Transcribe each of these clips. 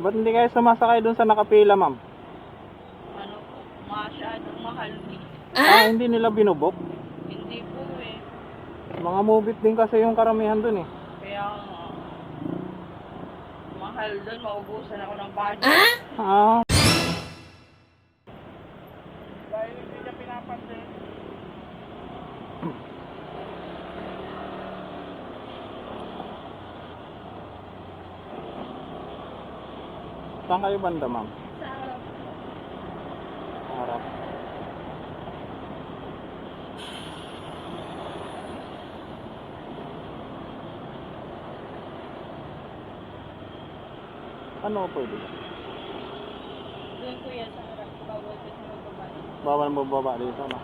Ba't hindi kayo sumasakay dun sa nakapila, ma'am? Ano po, masyadong mahal din. Hindi nila binubok? Hindi po eh. Mga mubit din kasi yung karamihan dun eh. Kaya nga, mahal doon, maubusan ako ng budget. Dahil hindi niya pinapansin. Saan kayo banda, ma'am? Sa harap. Harap. Ano pwede? Doon po yan sa harap. Bawal kasi magbaba. Bawal mo baba dito, no?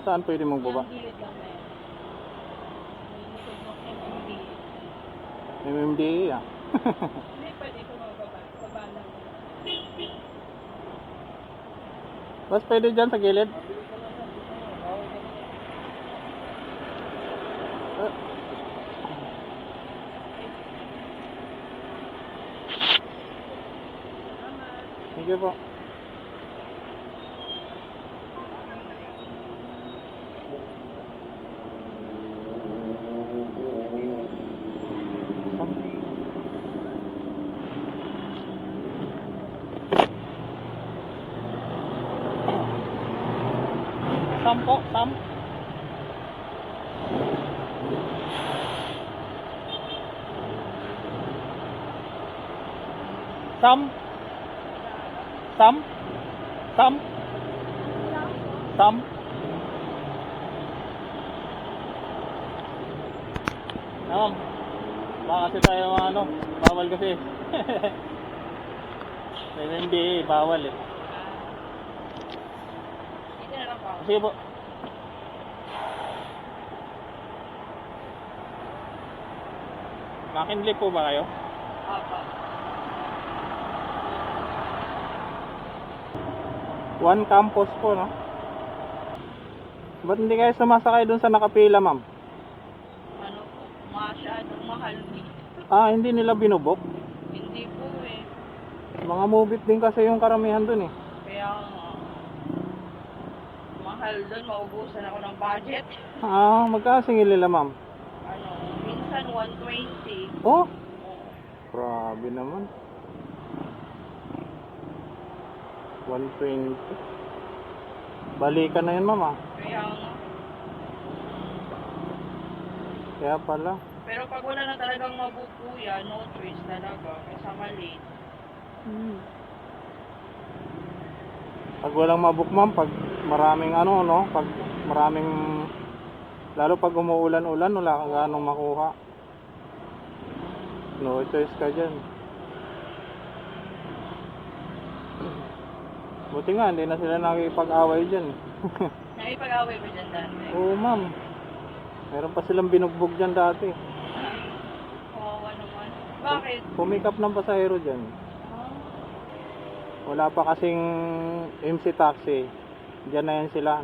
Saan pwede mong baba? Yung gilid lang na yan. Yung subok MMD. MMDA ah. Hindi pwede ko magbaba. Baba lang. Mas pwede dyan sa gilid? Sige po. Sampo, sam. Sam. Sam. Sam. Sam. Ma'am. Baka kasi tayo ano, bawal kasi. Hindi, bawal eh. Dito na lang po ako. Sige po. Makinlip po ba kayo? Apa. One campus po, no? Ba't hindi kayo sumasakay dun sa nakapila, ma'am? Ano po, masyadong mahal din. Hindi nila binubok? Hindi po eh. Mga mubit din kasi yung karamihan dun eh. Kaya nga, mahal doon, maubusan ako ng budget. Magkano singil nila, ma'am? Ano, minsan 120. Oh, grabe naman. 120. Balikan na yun, ma'am ah. Kaya nga. Kaya pala. Pero pag wala na talagang mabuko yan, no choice talaga. Kasi maliit. Pag walang mabook, ma'am, pag maraming ano, no? Pag maraming, lalo pag umuulan-ulan, wala kang ganong makuha. No choice ka dyan. Buti nga, hindi na sila nakikipag-away dyan. Nakipag-away ba dyan dati? Oo, ma'am. Meron pa silang binugbog dyan dati. Kawawa naman. Bakit? Pumikap ng pasahero dyan. Ah, Wala pa kasing MC taxi. Diyan na yan sila,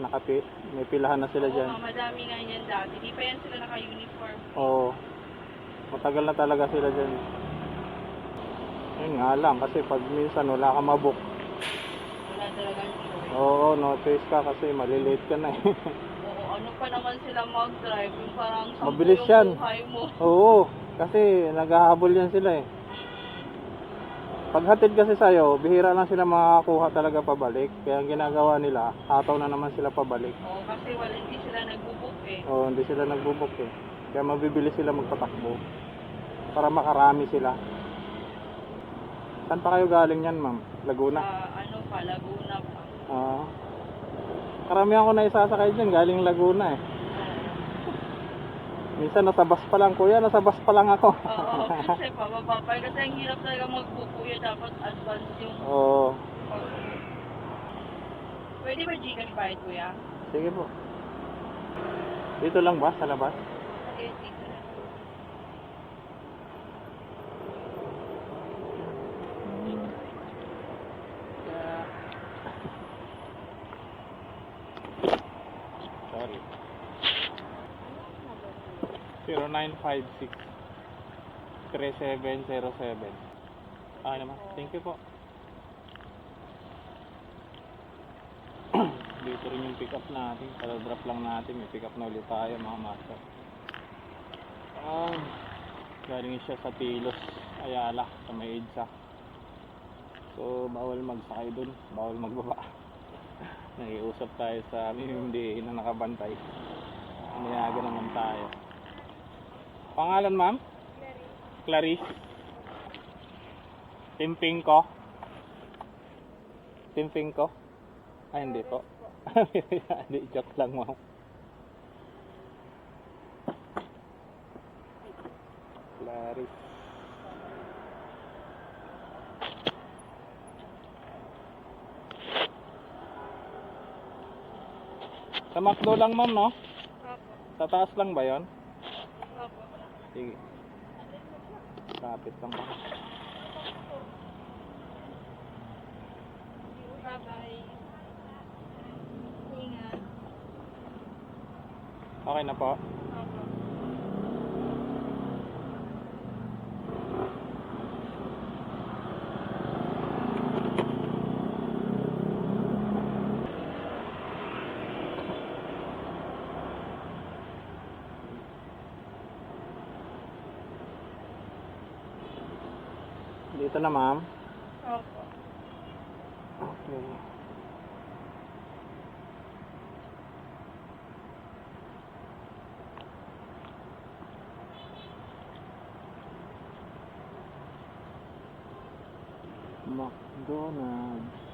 may pilahan na sila oo dyan. nga, madami nga yan dati. Di pa yan sila naka-uniform. Oo. Matagal na talaga sila dyan. Yun nga lang, kasi pag minsan wala ka mabook. Wala talagang choice. Oo, no choice ka kasi malilate ka na eh. Oo, ano pa naman sila mag-drive? Yung parang sampu Mabilis yung yan. buhay mo. Oo, kasi naghahabol yan sila eh. Paghatid kasi sa'yo, bihira lang sila makakuha talaga pabalik. Kaya ang ginagawa nila, hataw na naman sila pabalik. Oo, kasi hindi sila nagbubuk eh. Oo, hindi sila nagbubok eh. Kaya mabibili sila magpatakbo. Para makarami sila. Saan pa kayo galing yan, ma'am? Laguna? Ano pa, Laguna pa. Karamihan ko na isasakay dyan, galing Laguna eh. Minsan nasa bus pa lang, kuya, nasa bus pa lang ako. Oo, kasi pababa pa. Kasi ang hirap talaga magbukuya. Dapat advance yung... Oo. Pwede ba Gcash bayad, kuya? Sige po. Dito lang ba, sa labas? Okay, dito na. Sorry. 0956 3707. Okay naman. Thank you po. Dito rin yung pick up natin. Para drop lang natin. May pick up na ulit tayo mga master. Galing siya sa Tilos, Ayala, sa may EDSA. So, bawal magsakay dun. Bawal magbaba. Nakiusap tayo sa MMDA na nakabantay. Iniyaga naman tayo. Pangalan ma'am? Clarice. Timping ko. Timping ko. Ay, hindi po. Hindi, joke lang ma'am. Clarice. Sa McDo lang ma'am, no? Opo. Sa taas lang ba yon? Opo. Sige. Kapit lang ba? Bye-bye. Ingat. Okay na po. Opo. Dito na ma'am. Opo. Okay. McDonald's.